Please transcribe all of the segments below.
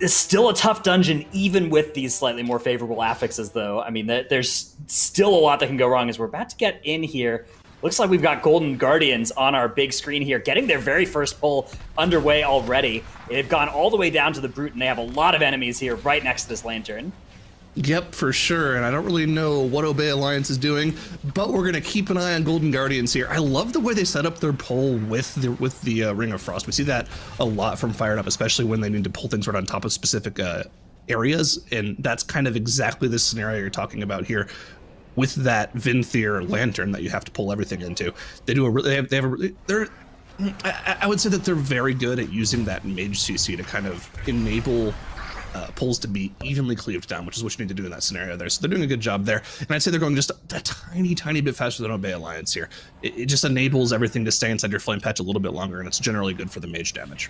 is still a tough dungeon, even with these slightly more favorable affixes, though. I mean, there's still a lot that can go wrong as we're about to get in here. Looks like we've got Golden Guardians on our big screen here, getting their very first pull underway already. They've gone all the way down to the Brute, and they have a lot of enemies here right next to this Lantern. Yep, for sure, and I don't really know what Obey Alliance is doing, but we're gonna keep an eye on Golden Guardians here. I love the way they set up their pull with the Ring of Frost. We see that a lot from Fired Up, especially when they need to pull things right on top of specific areas, and that's kind of exactly the scenario you're talking about here. With that Vinthier Lantern that you have to pull everything into, I would say that they're very good at using that Mage CC to kind of enable pulls to be evenly cleaved down, which is what you need to do in that scenario there. So they're doing a good job there. And I'd say they're going just a tiny bit faster than Obey Alliance here. It just enables everything to stay inside your flame patch a little bit longer, and it's generally good for the mage damage.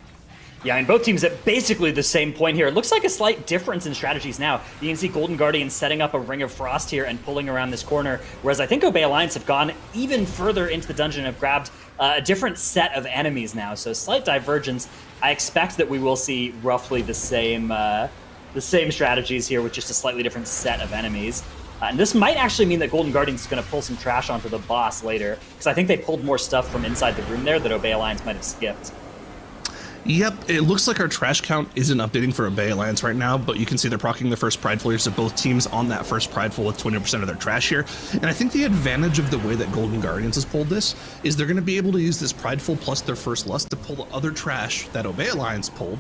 Yeah, and both teams at basically the same point here. It looks like a slight difference in strategies now. You can see Golden Guardians setting up a Ring of Frost here and pulling around this corner, whereas I think Obey Alliance have gone even further into the dungeon and have grabbed a different set of enemies now. So slight divergence. I expect that we will see roughly the same strategies here with just a slightly different set of enemies. And this might actually mean that Golden Guardians is going to pull some trash onto the boss later, because I think they pulled more stuff from inside the room there that Obey Alliance might have skipped. Yep, it looks like our trash count isn't updating for Obey Alliance right now, but you can see they're proccing the first Prideful here, so both teams on that first Prideful with 20% of their trash here. And I think the advantage of the way that Golden Guardians has pulled this is they're going to be able to use this Prideful plus their first Lust to pull the other trash that Obey Alliance pulled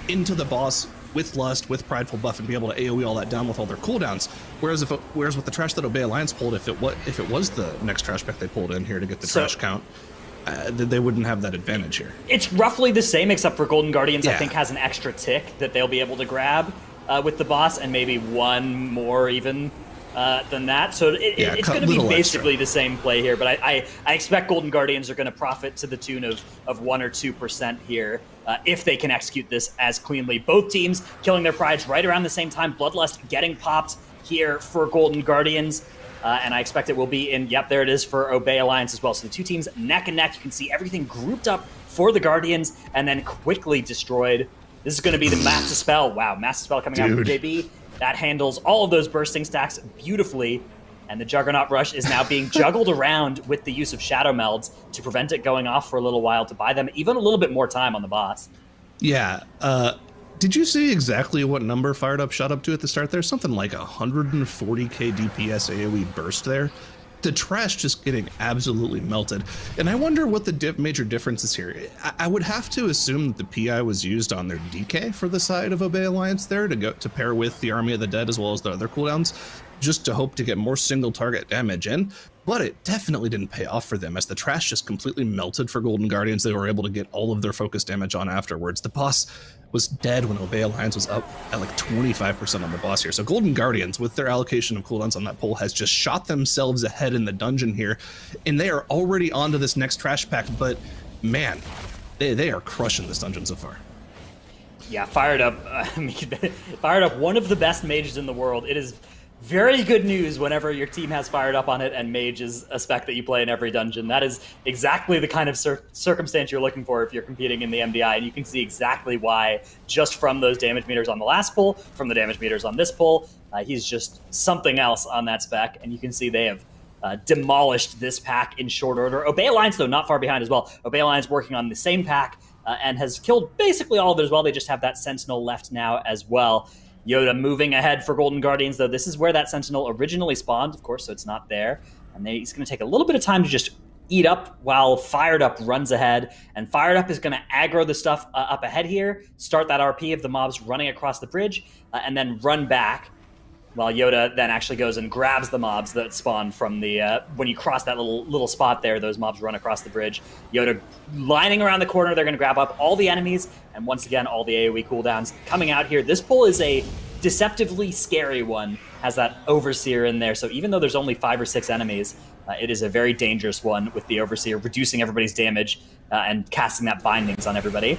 into the boss with Lust, with Prideful buff, and be able to AoE all that down with all their cooldowns. Whereas with the trash that Obey Alliance pulled, if it was the next trash pack they pulled in here to get the trash count, they wouldn't have that advantage here. It's roughly the same, except for Golden Guardians, I think, has an extra tick that they'll be able to grab with the boss, and maybe one more even than that. So it's going to be basically the same play here, but I expect Golden Guardians are going to profit to the tune of 1 or 2% here if they can execute this as cleanly. Both teams killing their prides right around the same time. Bloodlust getting popped here for Golden Guardians. And I expect it will be in, yep, there it is for Obey Alliance as well. So the two teams neck and neck. You can see everything grouped up for the Guardians and then quickly destroyed. This is going to be the Master Spell. Wow, Master Spell coming out from JB. That handles all of those bursting stacks beautifully. And the Juggernaut Rush is now being juggled around with the use of Shadow Melds to prevent it going off for a little while to buy them even a little bit more time on the boss. Yeah, did you see exactly what number Fired Up shot up to at the start there? Something like 140k DPS AoE burst there. The trash just getting absolutely melted. And I wonder what the major difference is here. I would have to assume that the PI was used on their DK for the side of Obey Alliance there to pair with the Army of the Dead as well as the other cooldowns, just to hope to get more single target damage in. But it definitely didn't pay off for them as the trash just completely melted for Golden Guardians. They were able to get all of their focus damage on afterwards. The boss was dead when Obey Alliance was up at like 25% on the boss here. So Golden Guardians, with their allocation of cooldowns on that pull, has just shot themselves ahead in the dungeon here. And they are already onto this next trash pack, but man, they are crushing this dungeon so far. Yeah, Fired Up, Fired Up, one of the best mages in the world. It is very good news whenever your team has Fired Up on it and Mage is a spec that you play in every dungeon. That is exactly the kind of circumstance you're looking for if you're competing in the MDI, and you can see exactly why just from those damage meters on the last pull, from the damage meters on this pull. He's just something else on that spec, and you can see they have demolished this pack in short order. Obey Alliance, though, not far behind as well. Obey Alliance working on the same pack and has killed basically all of it as well. They just have that Sentinel left now as well. Yoda moving ahead for Golden Guardians, though. This is where that Sentinel originally spawned, of course, so it's not there. And he's going to take a little bit of time to just eat up while Fired Up runs ahead. And Fired Up is going to aggro the stuff up ahead here, start that RP of the mobs running across the bridge, and then run back. While Yoda then actually goes and grabs the mobs that spawn from the, when you cross that little spot there, those mobs run across the bridge. Yoda lining around the corner, they're going to grab up all the enemies, and once again, all the AoE cooldowns coming out here. This pull is a deceptively scary one, has that Overseer in there, so even though there's only 5 or 6 enemies, it is a very dangerous one with the Overseer, reducing everybody's damage and casting that Bindings on everybody.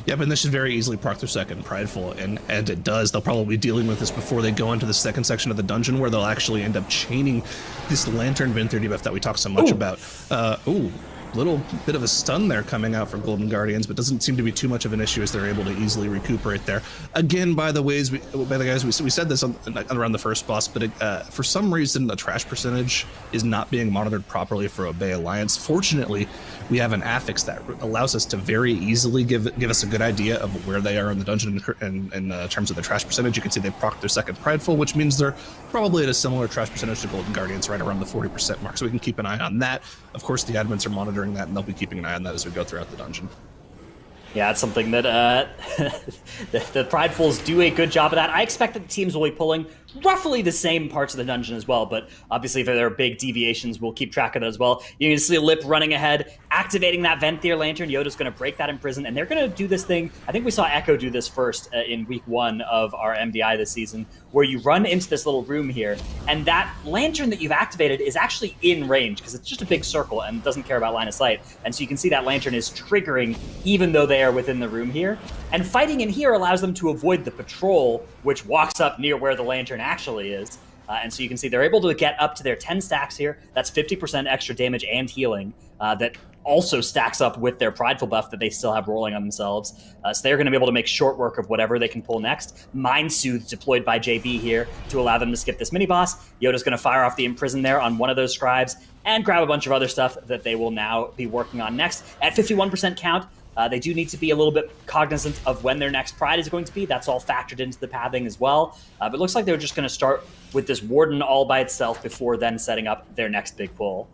Yep, and this should very easily proc their second Prideful, and it does. They'll probably be dealing with this before they go into the second section of the dungeon, where they'll actually end up chaining this Lantern Vinthier debuff that we talked so much about. Little bit of a stun there coming out from Golden Guardians, but doesn't seem to be too much of an issue as they're able to easily recuperate there. Again, by the guys, we said this around the first boss, but for some reason the trash percentage is not being monitored properly for Obey Alliance. Fortunately, we have an affix that allows us to very easily give us a good idea of where they are in the dungeon in terms of the trash percentage. You can see they procced their second Prideful, which means they're probably at a similar trash percentage to Golden Guardians, right around the 40% mark. So we can keep an eye on that. Of course, the admins are monitoring that, and they'll be keeping an eye on that as we go throughout the dungeon. Yeah, it's something that the Pridefuls do a good job of that. I expect that the teams will be pulling roughly the same parts of the dungeon as well, but obviously if there are big deviations, we'll keep track of that as well. You can see Lip running ahead, activating that Venthyr Lantern. Yoda's going to break that in prison, and they're going to do this thing. I think we saw Echo do this first in week 1 of our MDI this season, where you run into this little room here, and that lantern that you've activated is actually in range, because it's just a big circle and doesn't care about line of sight. And so you can see that lantern is triggering even though they are within the room here. And fighting in here allows them to avoid the patrol, which walks up near where the lantern actually is. And so you can see they're able to get up to their 10 stacks here. That's 50% extra damage and healing that also stacks up with their Prideful buff that they still have rolling on themselves. So they're going to be able to make short work of whatever they can pull next. Mind Soothe deployed by JB here to allow them to skip this mini-boss. Yoda's going to fire off the Imprison there on one of those scribes and grab a bunch of other stuff that they will now be working on next. At 51% count, they do need to be a little bit cognizant of when their next Pride is going to be. That's all factored into the pathing as well. But it looks like they're just going to start with this Warden all by itself before then setting up their next big pull.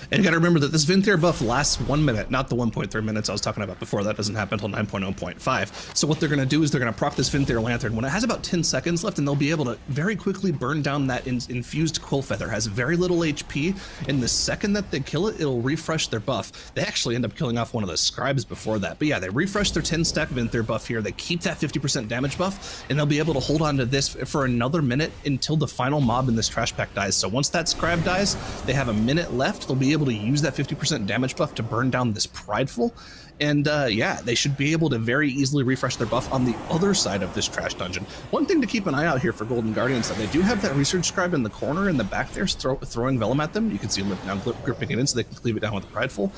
And you got to remember that this Venthyr buff lasts 1 minute, not the 1.3 minutes I was talking about before. That doesn't happen until 9.0.5. So what they're going to do is they're going to proc this Venthyr Lantern when it has about 10 seconds left, and they'll be able to very quickly burn down that infused Quill Feather. It has very little HP, and the second that they kill it, it'll refresh their buff. They actually end up killing off one of the scribes before that. But yeah, they refresh their 10-stack Venthyr buff here. They keep that 50% damage buff, and they'll be able to hold on to this for another minute until the final mob in this trash pack dies. So once that scribe dies, they have a minute left. They'll be able to use that 50% damage buff to burn down this Prideful. And yeah, they should be able to very easily refresh their buff on the other side of this trash dungeon. One thing to keep an eye out here for Golden Guardians, that they do have that Research Scribe in the corner in the back there throwing Vellum at them. You can see Lip now gripping it in so they can cleave it down with the Prideful.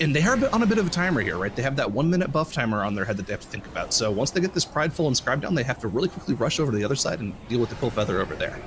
And they are on a bit of a timer here, right? They have that 1 minute buff timer on their head that they have to think about. So once they get this Prideful and Scribe down, they have to really quickly rush over to the other side and deal with the Quill Feather over there.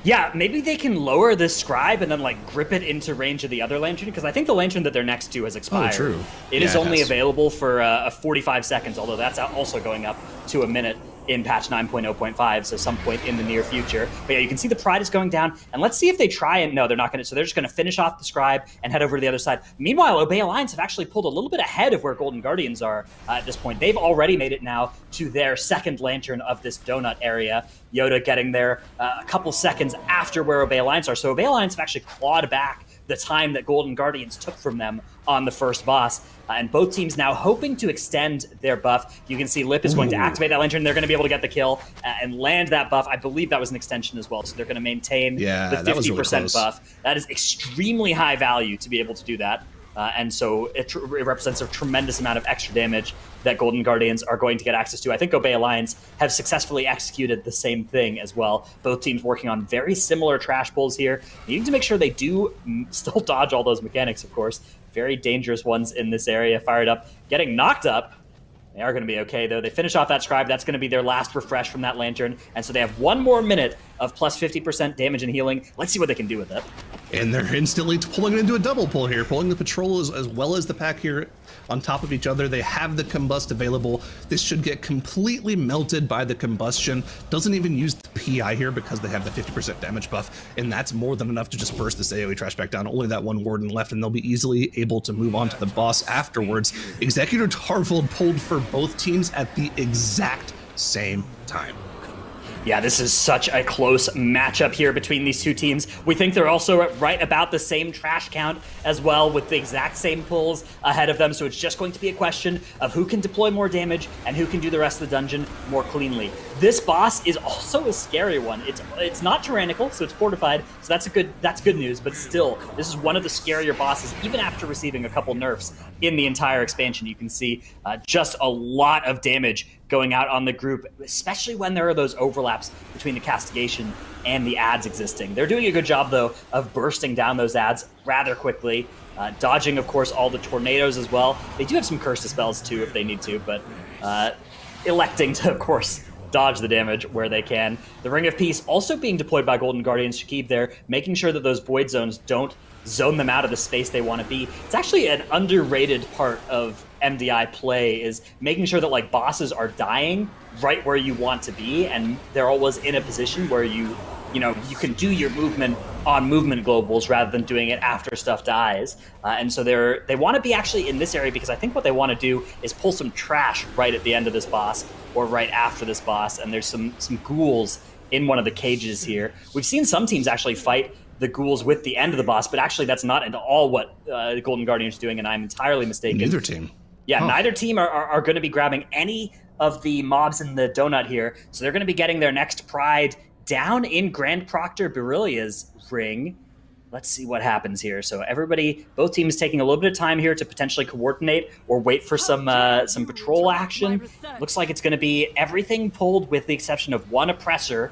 Yeah, maybe they can lower this scribe and then like grip it into range of the other lantern, because I think the lantern that they're next to has expired. Oh, true. It is only available for 45 seconds, although that's also going up to a minute in patch 9.0.5, so some point in the near future. But yeah, you can see the Pride is going down, and let's see if they try and... No, they're not going to. So they're just going to finish off the Scribe and head over to the other side. Meanwhile, Obey Alliance have actually pulled a little bit ahead of where Golden Guardians are at this point. They've already made it now to their second lantern of this donut area. Yoda getting there a couple seconds after where Obey Alliance are. So Obey Alliance have actually clawed back the time that Golden Guardians took from them on the first boss. And both teams now hoping to extend their buff. You can see Lip is going to activate that lantern. They're going to be able to get the kill and land that buff. I believe that was an extension as well, so they're going to maintain the 50% really buff. That is extremely high value to be able to do that. And so it represents a tremendous amount of extra damage that Golden Guardians are going to get access to. I think Obey Alliance have successfully executed the same thing as well. Both teams working on very similar trash pulls here, needing to make sure they do still dodge all those mechanics, of course. Very dangerous ones in this area. Fired up, getting knocked up. They are going to be okay, though. They finish off that Scribe. That's going to be their last refresh from that lantern. And so they have 1 more minute of plus 50% damage and healing. Let's see what they can do with it. And they're instantly pulling it into a double pull here, pulling the patrol as well as the pack here on top of each other. They have the combust available. This should get completely melted by the combustion. Doesn't even use the PI here because they have the 50% damage buff, and that's more than enough to just burst this AoE trash back down. Only that one Warden left, and they'll be easily able to move on to the boss afterwards. Executor Tarvold pulled for both teams at the exact same time. Yeah, this is such a close matchup here between these two teams. We think they're also at right about the same trash count as well, with the exact same pulls ahead of them. So it's just going to be a question of who can deploy more damage and who can do the rest of the dungeon more cleanly. This boss is also a scary one. It's not tyrannical, so it's fortified. So that's good news. But still, this is one of the scarier bosses, even after receiving a couple nerfs in the entire expansion. You can see just a lot of damage going out on the group, especially when there are those overlaps between the castigation and the ads existing. They're doing a good job, though, of bursting down those ads rather quickly. dodging, of course, all the tornadoes as well. They do have some curse spells too if they need to, but electing to, of course, dodge the damage where they can. The Ring of Peace also being deployed by Golden Guardians to keep there, making sure that those void zones don't zone them out of the space they want to be. It's actually an underrated part of MDI play, is making sure that like bosses are dying right where you want to be, and they're always in a position where you can do your movement on movement globals rather than doing it after stuff dies. And so they want to be actually in this area, because I think what they want to do is pull some trash right at the end of this boss or right after this boss. And there's some ghouls in one of the cages here. We've seen some teams actually fight the ghouls with the end of the boss, but actually that's not at all what the Golden Guardians are doing, and I'm entirely mistaken. Neither team. Yeah, neither team are going to be grabbing any of the mobs in the donut here. So they're going to be getting their next Pride down in Grand Proctor Beryllia's ring. Let's see what happens here. So both teams taking a little bit of time here to potentially coordinate or wait for some patrol action. Looks like it's going to be everything pulled with the exception of one oppressor,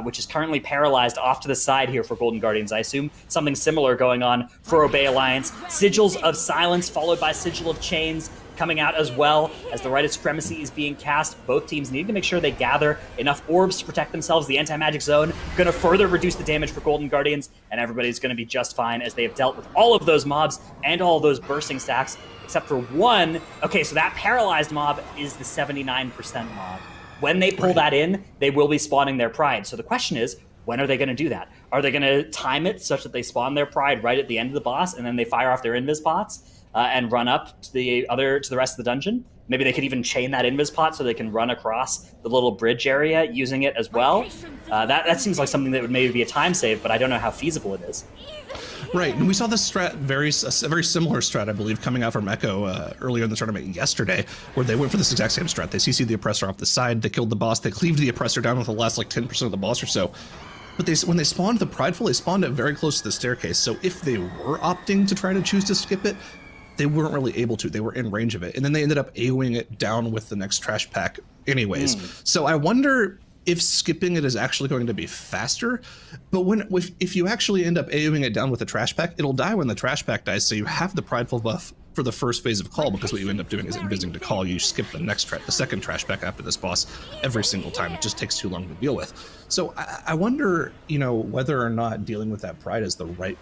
which is currently paralyzed off to the side here for Golden Guardians. I assume something similar going on for Obey Alliance. Sigils of Silence followed by Sigil of Chains coming out as well as the Rite of Supremacy is being cast. Both teams need to make sure they gather enough orbs to protect themselves. The anti-magic zone going to further reduce the damage for Golden Guardians, and everybody's going to be just fine as they have dealt with all of those mobs and all of those bursting stacks, except for one. Okay, so that paralyzed mob is the 79% mob. When they pull that in, they will be spawning their Pride. So the question is, when are they going to do that? Are they going to time it such that they spawn their Pride right at the end of the boss and then they fire off their invis pots and run up to the rest of the dungeon? Maybe they could even chain that invis pot so they can run across the little bridge area using it as well. That seems like something that would maybe be a time save, but I don't know how feasible it is. Right, and we saw this strat, a very similar strat, I believe, coming out from Echo earlier in the tournament yesterday, where they went for this exact same strat. They CC'd the Oppressor off the side, they killed the boss, they cleaved the Oppressor down with the last like 10% of the boss or so. But when they spawned the Prideful, they spawned it very close to the staircase, so if they were opting to try to choose to skip it, they weren't really able to. They were in range of it, and then they ended up AoEing it down with the next trash pack anyways. So I wonder if skipping it is actually going to be faster, but if you actually end up AoEing it down with the trash pack, it'll die when the trash pack dies, so you have the Prideful buff for the first phase of call, because what you end up doing is invising to call. You skip the second trash pack after this boss every single time. It just takes too long to deal with. So I wonder, whether or not dealing with that Pride is the right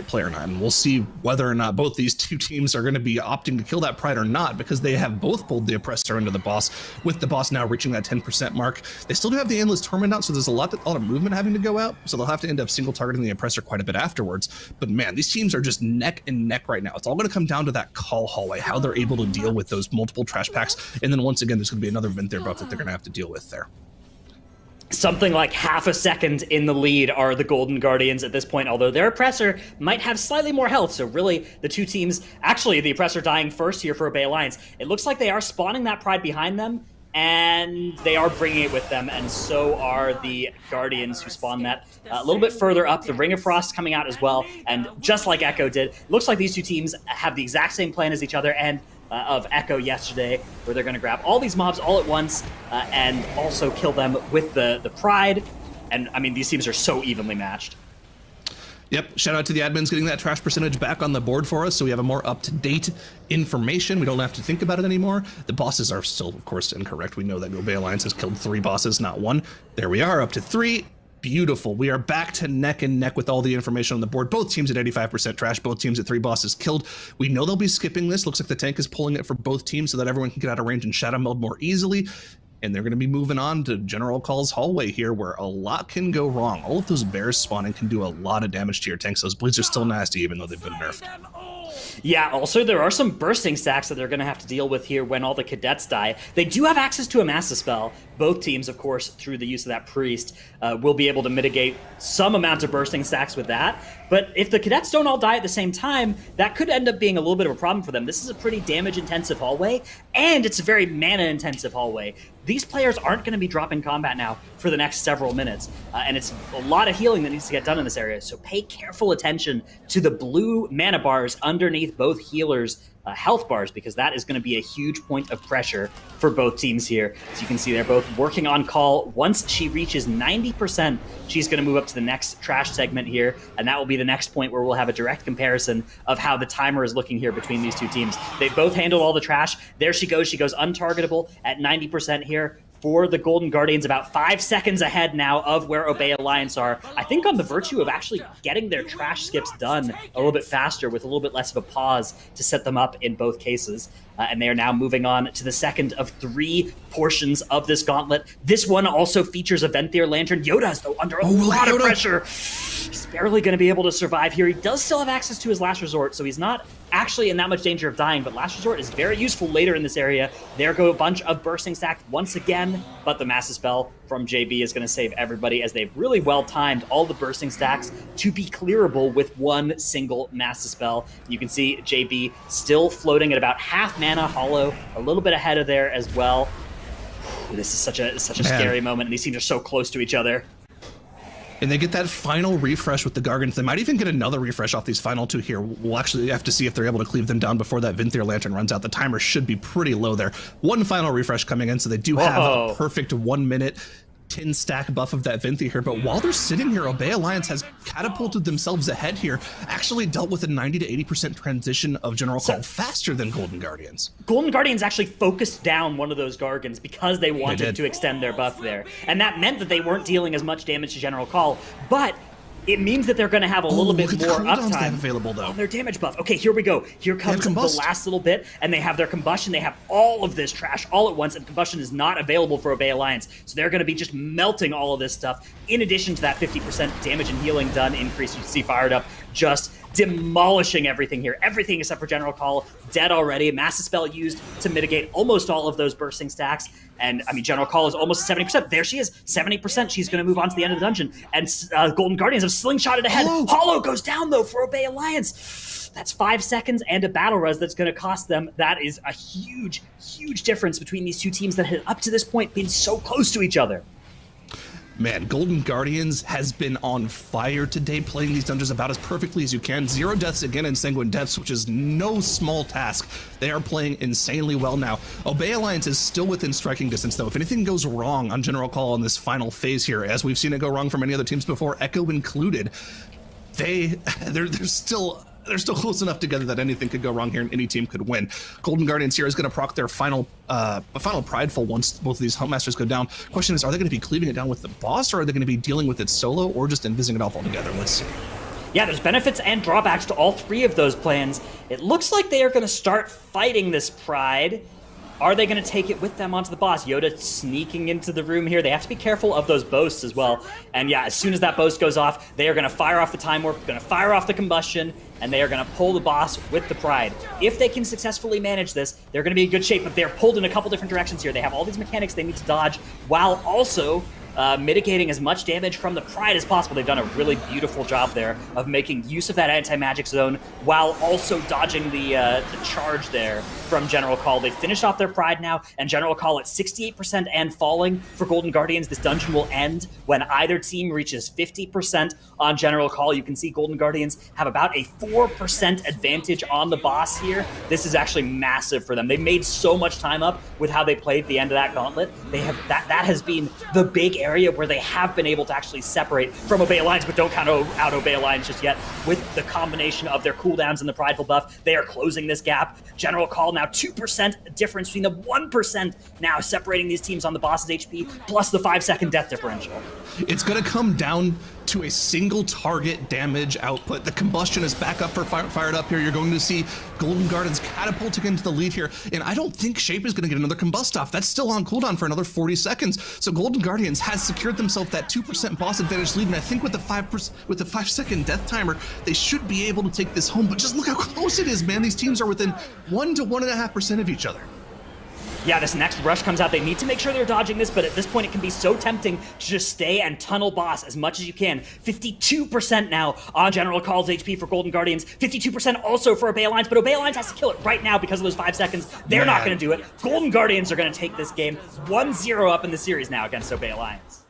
play or not, and we'll see whether or not both these two teams are going to be opting to kill that Pride or not, because they have both pulled the Oppressor into the boss, with the boss now reaching that 10% mark. They still do have the Endless Torment out, so there's a lot of movement having to go out, so they'll have to end up single targeting the Oppressor quite a bit afterwards. But man, these teams are just neck and neck right now. It's all going to come down to that call hallway, how they're able to deal with those multiple trash packs, and then once again there's going to be another Venthyr buff that they're going to have to deal with there. Something like half a second in the lead are the Golden Guardians at this point, although their Oppressor might have slightly more health. So really, the two teams, actually the Oppressor dying first here for Obey Alliance, it looks like they are spawning that Pride behind them, and they are bringing it with them, and so are the Guardians who spawn that a little bit further up. The Ring of Frost coming out as well, and just like Echo did, looks like these two teams have the exact same plan as each other, and of Echo yesterday, where they're going to grab all these mobs all at once and also kill them with the Pride. And I mean, these teams are so evenly matched. Yep, shout out to the admins getting that trash percentage back on the board for us, so we have a more up-to-date information. We don't have to think about it anymore. The bosses are still, of course, incorrect. We know that Obey Alliance has killed 3 bosses, not 1. There we are, up to 3. Beautiful. We are back to neck and neck with all the information on the board. Both teams at 85% trash, both teams at 3 bosses killed. We know they'll be skipping this. Looks like the tank is pulling it for both teams so that everyone can get out of range and shadow meld more easily. And they're going to be moving on to General Call's hallway here, where a lot can go wrong. All of those bears spawning can do a lot of damage to your tanks. Those bleeds are still nasty, even though they've been nerfed. Yeah, also there are some bursting stacks that they're going to have to deal with here when all the cadets die. They do have access to a Massive Spell. Both teams, of course, through the use of that Priest, will be able to mitigate some amount of bursting stacks with that. But if the cadets don't all die at the same time, that could end up being a little bit of a problem for them. This is a pretty damage-intensive hallway, and it's a very mana-intensive hallway. these players aren't going to be dropping combat now for the next several minutes. And it's a lot of healing that needs to get done in this area. So pay careful attention to the blue mana bars underneath both healers' health bars, because that is going to be a huge point of pressure for both teams here. As you can see, they're both working on call. Once she reaches 90%, she's going to move up to the next trash segment here, and that will be the next point where we'll have a direct comparison of how the timer is looking here between these two teams. They both handled all the trash. There she goes untargetable at 90% here. For the Golden Guardians, about 5 seconds ahead now of where Obey Alliance are. I think on the virtue of actually getting their trash skips done a little bit faster with a little bit less of a pause to set them up in both cases. And they are now moving on to the second of 3 portions of this gauntlet. This one also features a Venthyr Lantern. Yoda is, though, under a lot of pressure. He's barely going to be able to survive here. He does still have access to his Last Resort, so he's not actually in that much danger of dying, but Last Resort is very useful later in this area. There go a bunch of bursting stacks once again, but the Massive Spell from JB is going to save everybody, as they've really well timed all the bursting stacks to be clearable with one single Massive Spell. You can see JB still floating at about half mana hollow, a little bit ahead of there as well. This is such a scary moment, and these teams are so close to each other. And they get that final refresh with the Gargants. They might even get another refresh off these final 2 here. We'll actually have to see if they're able to cleave them down before that Venthyr Lantern runs out. The timer should be pretty low there. One final refresh coming in, so they do have a perfect 1 minute 10 stack buff of that Venthyr here. But while they're sitting here, Obey Alliance has catapulted themselves ahead here, actually dealt with a 90 to 80% transition of General Call faster than Golden Guardians. Golden Guardians actually focused down one of those Gargants because they wanted to extend their buff there. And that meant that they weren't dealing as much damage to General Call, but it means that they're going to have a little bit more uptime available, though, on their damage buff. Okay, here we go. Here comes the last little bit, and they have their combustion. They have all of this trash all at once, and combustion is not available for Obey Alliance. So they're going to be just melting all of this stuff. In addition to that 50% damage and healing done increase, you can see Fired Up just demolishing everything here. Everything except for General Call dead already. Massive Spell used to mitigate almost all of those bursting stacks. And, I mean, General Call is almost 70%. There she is, 70%. She's going to move on to the end of the dungeon. And Golden Guardians have slingshotted ahead. Hollow goes down, though, for Obey Alliance. That's 5 seconds and a battle res that's going to cost them. That is a huge, huge difference between these two teams that had, up to this point, been so close to each other. Man, Golden Guardians has been on fire today, playing these dungeons about as perfectly as you can. 0 deaths again in Sanguine deaths, which is no small task. They are playing insanely well now. Obey Alliance is still within striking distance, though. If anything goes wrong on General Call in this final phase here, as we've seen it go wrong for many other teams before, Echo included, they're still close enough together that anything could go wrong here and any team could win. Golden Guardians here is going to proc their final Prideful once both of these Huntmasters go down. Question is, are they going to be cleaving it down with the boss, or are they going to be dealing with it solo, or just invising it off altogether? Let's see. Yeah, there's benefits and drawbacks to all 3 of those plans. It looks like they are going to start fighting this Pride. Are they going to take it with them onto the boss? Yoda sneaking into the room here. They have to be careful of those boasts as well. And yeah, as soon as that boast goes off, they are going to fire off the Time Warp, going to fire off the Combustion, and they are going to pull the boss with the Pride. If they can successfully manage this, they're going to be in good shape, but they're pulled in a couple different directions here. They have all these mechanics they need to dodge, while also mitigating as much damage from the Pride as possible. They've done a really beautiful job there of making use of that anti-magic zone while also dodging the charge there from General Call. They finished off their Pride now, and General Call at 68% and falling for Golden Guardians. This dungeon will end when either team reaches 50% on General Call. You can see Golden Guardians have about a 4% advantage on the boss here. This is actually massive for them. They made so much time up with how they played the end of that gauntlet. They have that has been the big area where they have been able to actually separate from Obey Alliance, but don't count out Obey Alliance just yet. With the combination of their cooldowns and the Prideful buff, they are closing this gap. General Call now 2% difference between the 1% now separating these teams on the boss's HP, plus the 5-second death differential. It's going to come down to a single target damage output. The Combustion is back up for Fired Up here. You're going to see Golden Guardians catapulting into the lead here, and I don't think Shape is going to get another Combust off. That's still on cooldown for another 40 seconds. So Golden Guardians has secured themselves that 2% boss advantage lead, and I think with the 5-second death timer, they should be able to take this home. But just look how close it is, man. These teams are within 1 to 1.5% of each other. Yeah, this next rush comes out. They need to make sure they're dodging this, but at this point it can be so tempting to just stay and tunnel boss as much as you can. 52% now on General Call's HP for Golden Guardians. 52% also for Obey Alliance, but Obey Alliance has to kill it right now because of those 5 seconds. They're not going to do it. Golden Guardians are going to take this game 1-0 up in the series now against Obey Alliance.